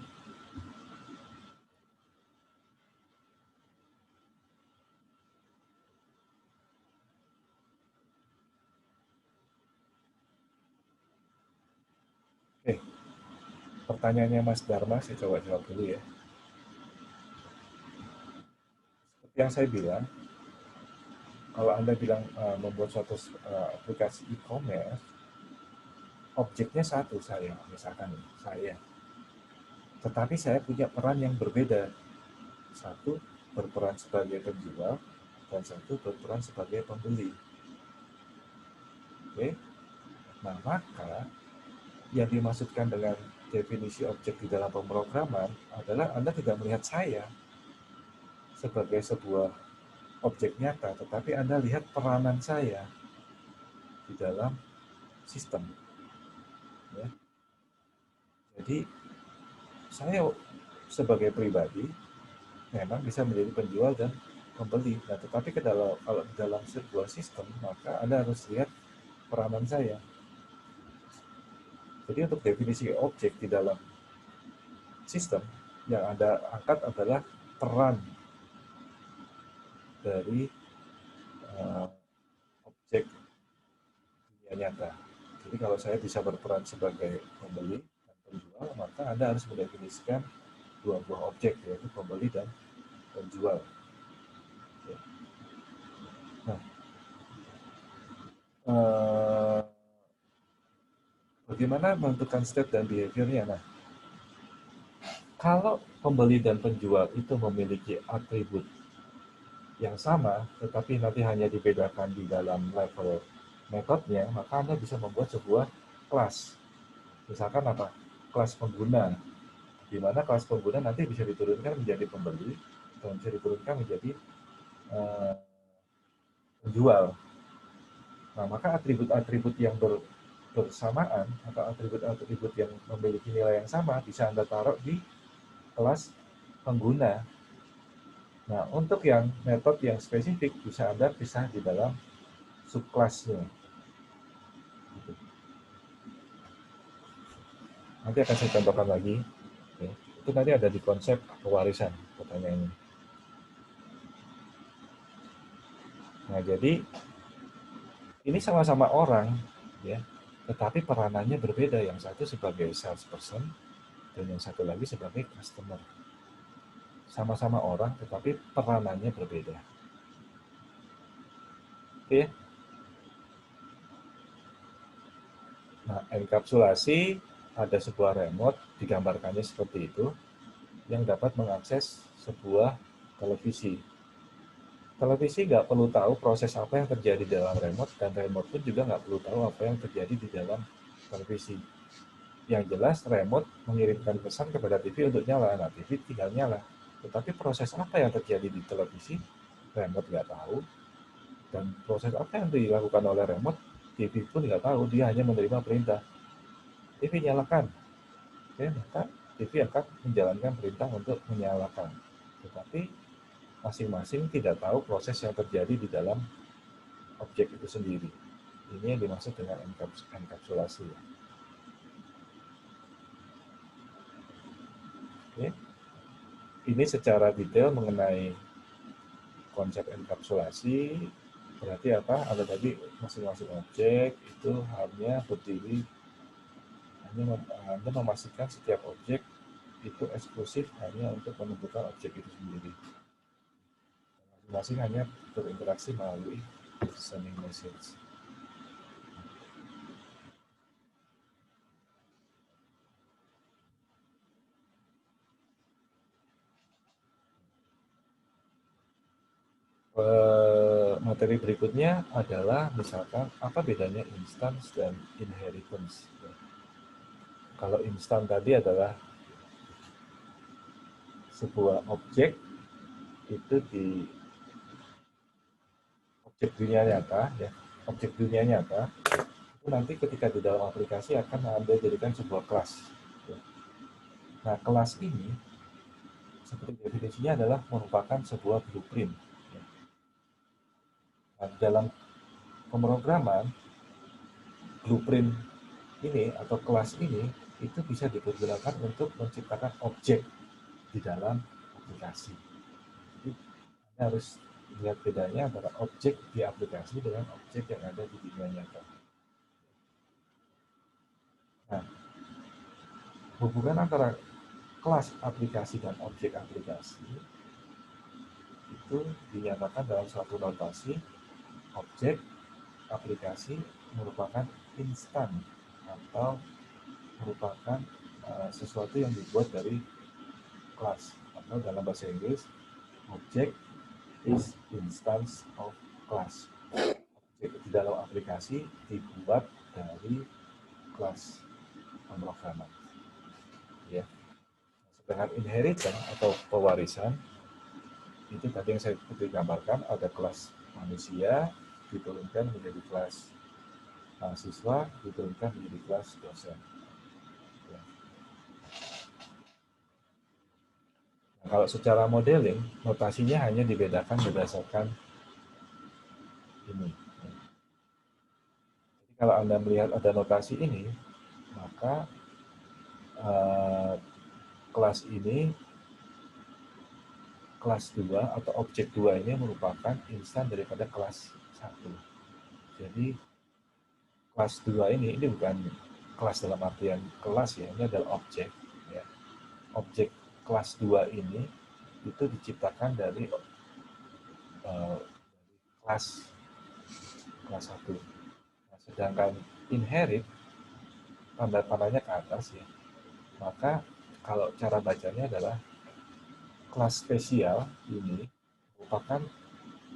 Speaker 1: Oke. Pertanyaannya Mas Dharma, saya coba jawab dulu ya. Seperti yang saya bilang, kalau Anda bilang membuat suatu aplikasi e-commerce, objeknya satu saya, misalkan saya. Tetapi saya punya peran yang berbeda. Satu berperan sebagai penjual, dan satu berperan sebagai pembeli. Oke? Nah, maka yang dimaksudkan dengan definisi objek di dalam pemrograman adalah Anda tidak melihat saya sebagai sebuah objek nyata, tetapi Anda lihat peranan saya di dalam sistem. Ya. Jadi, saya sebagai pribadi memang bisa menjadi penjual dan pembeli. Nah, tetapi kalau dalam sebuah sistem, maka Anda harus lihat peranan saya. Jadi untuk definisi objek di dalam sistem, yang Anda angkat adalah peran dari objek dunia nyata. Jadi kalau saya bisa berperan sebagai pembeli dan penjual, maka Anda harus mendefinisikan dua buah objek, yaitu pembeli dan penjual. Nah, bagaimana menentukan state dan behavior-nya? Nah, kalau pembeli dan penjual itu memiliki atribut yang sama, tetapi nanti hanya dibedakan di dalam level metodenya, maka Anda bisa membuat sebuah kelas. Misalkan apa? Kelas pengguna, di mana kelas pengguna nanti bisa diturunkan menjadi pembeli dan bisa diturunkan menjadi penjual. Nah, maka atribut-atribut yang bersamaan atau atribut-atribut yang memiliki nilai yang sama bisa Anda taruh di kelas pengguna. Nah, untuk yang metode yang spesifik bisa Anda pisah di dalam subkelasnya. Nanti akan saya contohkan lagi. Oke. Itu nanti ada di konsep pewarisan pertanyaannya. Nah, jadi ini sama-sama orang, ya, tetapi peranannya berbeda. Yang satu sebagai salesperson dan yang satu lagi sebagai customer. sama-sama orang, tetapi peranannya berbeda. Oke. Nah, enkapsulasi ada sebuah remote, digambarkannya seperti itu, yang dapat mengakses sebuah televisi. Televisi nggak perlu tahu proses apa yang terjadi di dalam remote, dan remote pun juga nggak perlu tahu apa yang terjadi di dalam televisi. Yang jelas, remote mengirimkan pesan kepada TV untuk nyala. Nah, TV tinggal nyala. Tetapi proses apa yang terjadi di televisi, remote nggak tahu. Dan proses apa yang dilakukan oleh remote, TV pun nggak tahu. Dia hanya menerima perintah. TV nyalakan. Oke, maka TV akan menjalankan perintah untuk menyalakan. Tetapi masing-masing tidak tahu proses yang terjadi di dalam objek itu sendiri. Ini yang dimaksud dengan enkapsulasi. Oke. Ini secara detail mengenai konsep enkapsulasi. Berarti apa? Ada tadi masing-masing objek itu hanya berdiri, hanya memastikan setiap objek itu eksklusif hanya untuk menentukan objek itu sendiri. Masing-masing hanya berinteraksi melalui sending message. Materi berikutnya adalah misalkan apa bedanya instance dan inheritance. Kalau instan tadi adalah sebuah objek itu di objek dunia nyata, ya, objek dunia nyata itu nanti ketika di dalam aplikasi akan Anda jadikan sebuah kelas. Nah, kelas ini seperti definisinya adalah merupakan sebuah blueprint. Nah, dalam pemrograman, blueprint ini atau kelas ini itu bisa dipergunakan untuk menciptakan objek di dalam aplikasi. Jadi Anda harus lihat bedanya antara objek di aplikasi dengan objek yang ada di dunia nyata. Nah, hubungan antara kelas aplikasi dan objek aplikasi itu dinyatakan dalam suatu notasi. Objek aplikasi merupakan instan atau merupakan sesuatu yang dibuat dari kelas, atau dalam bahasa Inggris, object is instance of class. Objek di dalam aplikasi dibuat dari kelas pemrograman. Ya. Sedangkan inheritance atau pewarisan itu tadi yang saya gambarkan, ada kelas manusia diturunkan menjadi kelas mahasiswa, diturunkan menjadi kelas dosen. Ya. Nah, kalau secara modeling, notasinya hanya dibedakan berdasarkan ini. Jadi kalau Anda melihat ada notasi ini, maka kelas ini, kelas 2 atau objek 2 ini merupakan instan daripada kelas 1. Jadi kelas 2 ini bukan kelas dalam artian kelas, ya, ini adalah objek. Ya. Objek kelas 2 ini itu diciptakan dari kelas 1. Nah, sedangkan inherit tanda-tandanya ke atas, ya. Maka kalau cara bacanya adalah kelas spesial ini merupakan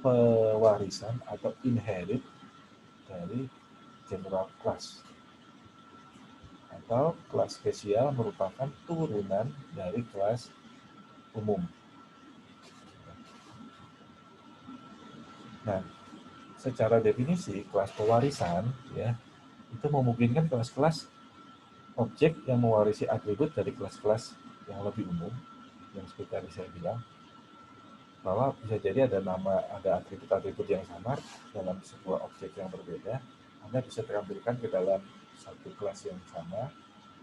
Speaker 1: pewarisan atau inherit dari general class, atau kelas spesial merupakan turunan dari kelas umum. Nah, secara definisi kelas pewarisan, ya, itu memungkinkan kelas-kelas objek yang mewarisi atribut dari kelas-kelas yang lebih umum, yang seperti tadi saya bilang, bahwa bisa jadi ada nama, ada atribut-atribut yang sama dalam sebuah objek yang berbeda. Anda bisa tampilkan ke dalam satu kelas yang sama,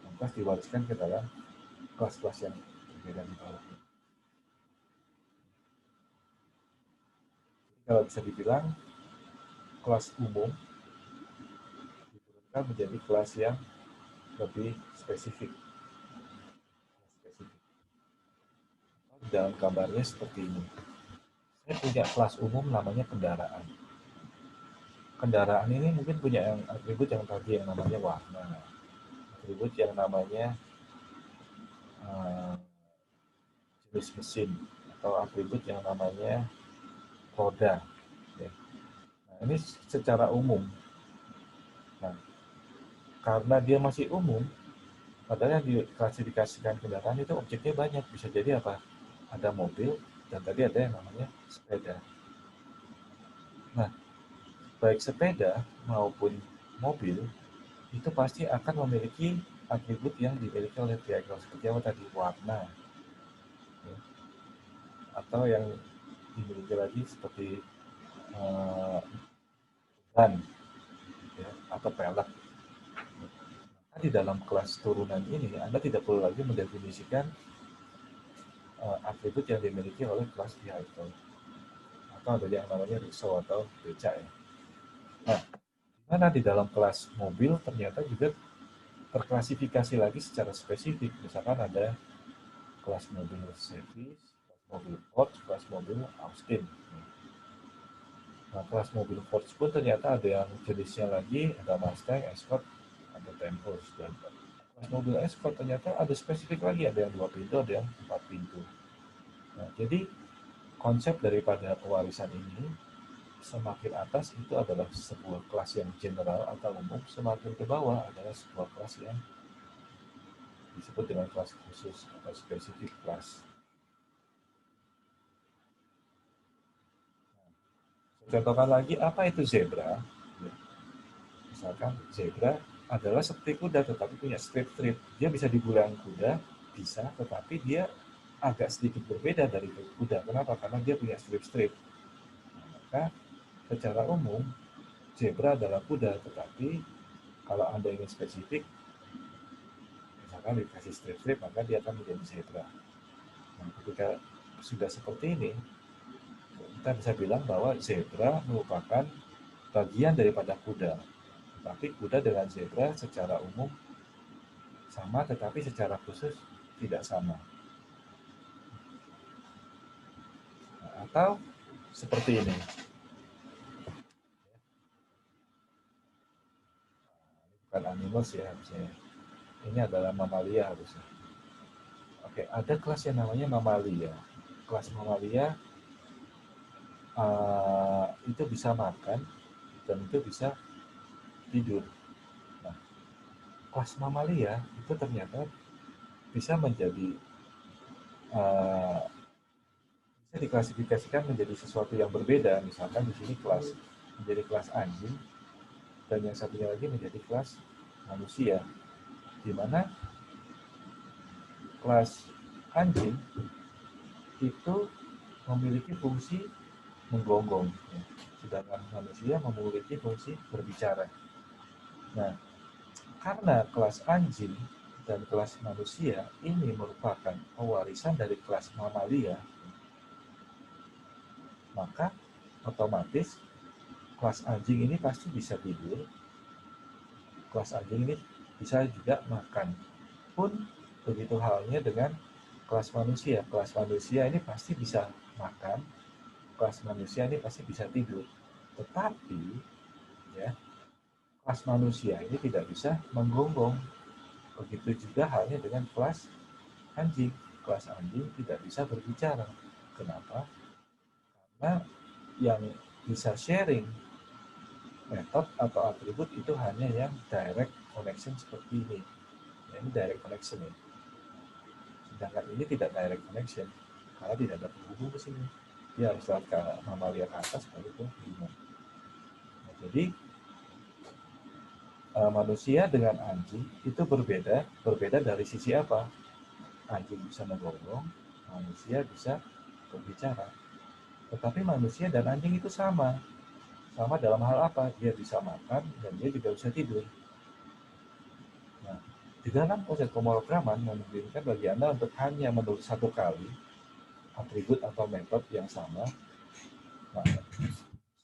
Speaker 1: lantas diwariskan ke dalam kelas-kelas yang berbeda di bawah. Kalau bisa dibilang, kelas umum diturunkan menjadi kelas yang lebih spesifik. dalam gambarnya seperti ini. Saya punya kelas umum namanya kendaraan. Kendaraan ini mungkin punya yang atribut yang tadi yang namanya warna, atribut yang namanya uh, jenis mesin, atau atribut yang namanya roda. Ya. Nah, ini secara umum. Nah, karena dia masih umum, padahal yang diklasifikasikan kendaraan itu objeknya banyak. Bisa jadi apa? Ada mobil, dan tadi ada yang namanya sepeda. Nah, baik sepeda maupun mobil itu pasti akan memiliki atribut yang dimiliki oleh vehicle, seperti apa tadi, warna, ya. Atau yang dimiliki lagi seperti ban, ya, atau pelek. Nah, di dalam kelas turunan ini Anda tidak perlu lagi mendefinisikan atribut yang dimiliki oleh kelas vehicle, atau ada yang namanya rickshaw atau becak, ya. Nah, mana di dalam kelas mobil ternyata juga terklasifikasi lagi secara spesifik. Misalkan ada kelas mobil Chevy, kelas mobil Ford, kelas mobil Austin. Nah, kelas mobil Ford pun ternyata ada yang jenisnya lagi, ada Mustang, Escort, ada Tempus. Dan kelas mobil Escort ternyata ada spesifik lagi, ada yang 2 pintu, ada yang 4 pintu. Nah, jadi konsep daripada pewarisan ini, semakin atas itu adalah sebuah kelas yang general atau umum, semakin ke bawah adalah sebuah kelas yang disebut dengan kelas khusus atau spesifik kelas. Contohkan lagi, apa itu zebra? Misalkan zebra adalah seperti kuda tetapi punya strip-strip. Dia bisa dibilang kuda, bisa, tetapi dia agak sedikit berbeda dari kuda. Kenapa? Karena dia punya strip-strip. Nah, maka secara umum zebra adalah kuda, tetapi kalau Anda ingin spesifik, misalkan dikasih strip-strip, maka dia akan menjadi zebra. Nah, ketika sudah seperti ini, kita bisa bilang bahwa zebra merupakan bagian daripada kuda. Tapi kuda dengan zebra secara umum sama, tetapi secara khusus tidak sama. Nah, atau seperti ini. Bukan animals ya harusnya. Ini adalah mamalia harusnya. Oke, ada kelas yang namanya mamalia. Kelas mamalia itu bisa makan dan itu bisa tidur. Nah, kelas mamalia itu ternyata bisa menjadi bisa diklasifikasikan menjadi sesuatu yang berbeda. Misalkan di sini kelas menjadi kelas anjing, dan yang satunya lagi menjadi kelas manusia, di mana kelas anjing itu memiliki fungsi menggonggong, ya. Sedangkan manusia memiliki fungsi berbicara. Nah, karena kelas anjing dan kelas manusia ini merupakan pewarisan dari kelas mamalia, maka otomatis kelas anjing ini pasti bisa tidur, kelas anjing ini bisa juga makan. Pun begitu halnya dengan kelas manusia. Kelas manusia ini pasti bisa makan, kelas manusia ini pasti bisa tidur. Tetapi ya, kelas manusia ini tidak bisa menggonggong. Begitu juga halnya dengan kelas anjing. Kelas anjing tidak bisa berbicara. Kenapa? Karena yang bisa sharing metode atau atribut itu hanya yang direct connection seperti ini. Ya, ini direct connection ya. Sedangkan ini tidak direct connection karena tidak ada penghubung ke sini. Dia harus lewat ke mamalia ke atas baru ke human. Nah, jadi manusia dengan anjing itu berbeda dari sisi apa? Anjing bisa menggonggong, manusia bisa berbicara. Tetapi manusia dan anjing itu sama. Sama dalam hal apa? Dia bisa makan dan dia juga bisa tidur. Nah, di dalam konsep pemrograman memungkinkan bagi Anda untuk hanya menulis satu kali atribut atau metode yang sama. Nah,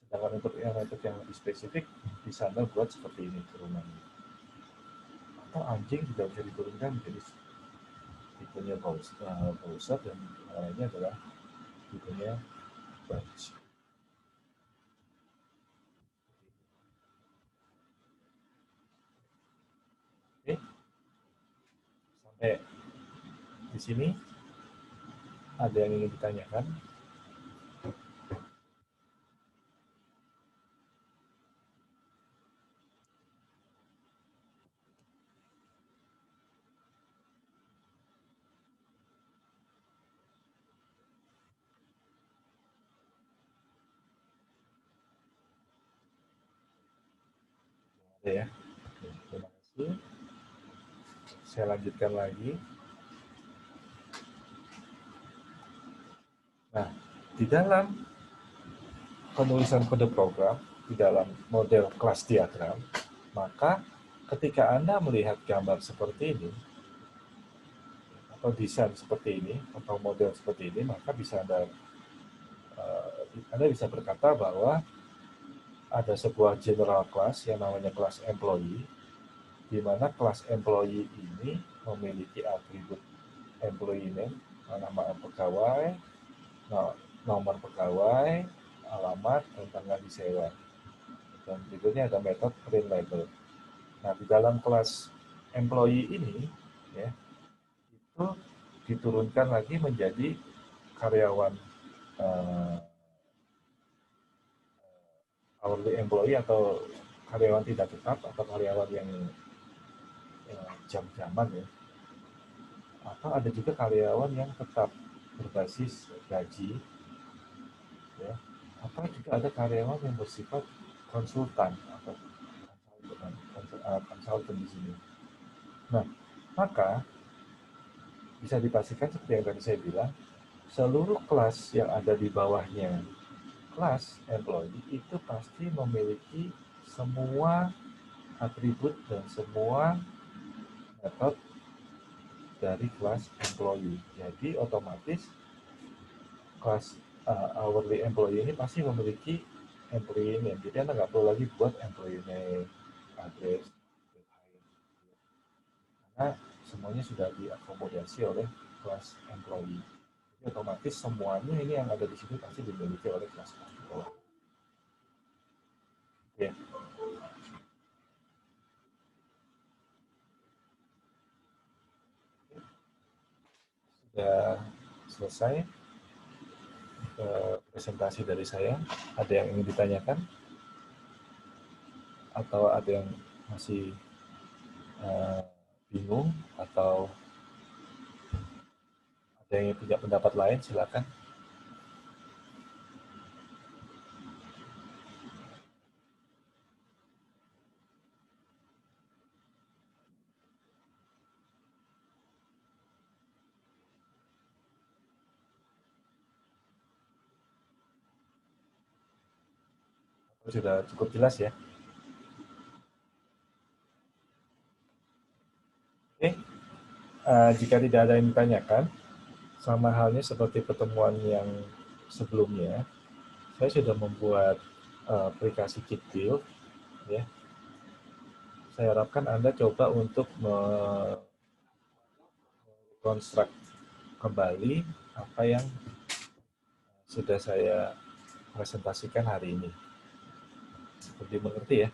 Speaker 1: sedangkan untuk yang metode yang lebih spesifik bisa Anda buat seperti ini turunannya. Atau anjing juga bisa diturunkan menjadi tipenya browser dan lainnya adalah tipenya batch. Oke, sampai di sini ada yang ingin ditanyakan? Ada ya? Oke, terima kasih. Saya lanjutkan lagi. Nah, di dalam penulisan kode program, di dalam model kelas diagram, maka ketika Anda melihat gambar seperti ini, atau desain seperti ini, atau model seperti ini, maka bisa Anda bisa berkata bahwa ada sebuah general class yang namanya kelas employee, di mana kelas employee ini memiliki atribut employee name, nama pegawai, nomor pegawai, alamat, dan tanggal disewa. Dan berikutnya ada metode print label. Nah, di dalam kelas employee ini, ya, itu diturunkan lagi menjadi karyawan hourly employee atau karyawan tidak tetap atau karyawan yang jam-jaman ya. Atau ada juga karyawan yang tetap berbasis gaji, ya. Atau juga ada karyawan yang bersifat konsultan atau konsultan di sini. Nah, maka bisa dipastikan seperti yang tadi saya bilang, seluruh kelas yang ada di bawahnya kelas employee itu pasti memiliki semua atribut dan semua metode dari kelas employee. Jadi otomatis kelas hourly employee ini pasti memiliki employee name. Jadi Anda nggak perlu lagi buat employee name, address, karena semuanya sudah diakomodasi oleh kelas employee. Jadi otomatis semuanya ini yang ada di sini pasti dimiliki oleh kelas employee. Ya. Sudah selesai presentasi dari saya. Ada yang ingin ditanyakan? Atau ada yang masih bingung? Atau ada yang punya pendapat lain? Silakan. Sudah cukup jelas ya? Oke, jika tidak ada yang ditanyakan, sama halnya seperti pertemuan yang sebelumnya, saya sudah membuat aplikasi KitBuild, ya. Saya harapkan Anda coba untuk konstruk kembali apa yang sudah saya presentasikan hari ini. Seperti mengerti ya?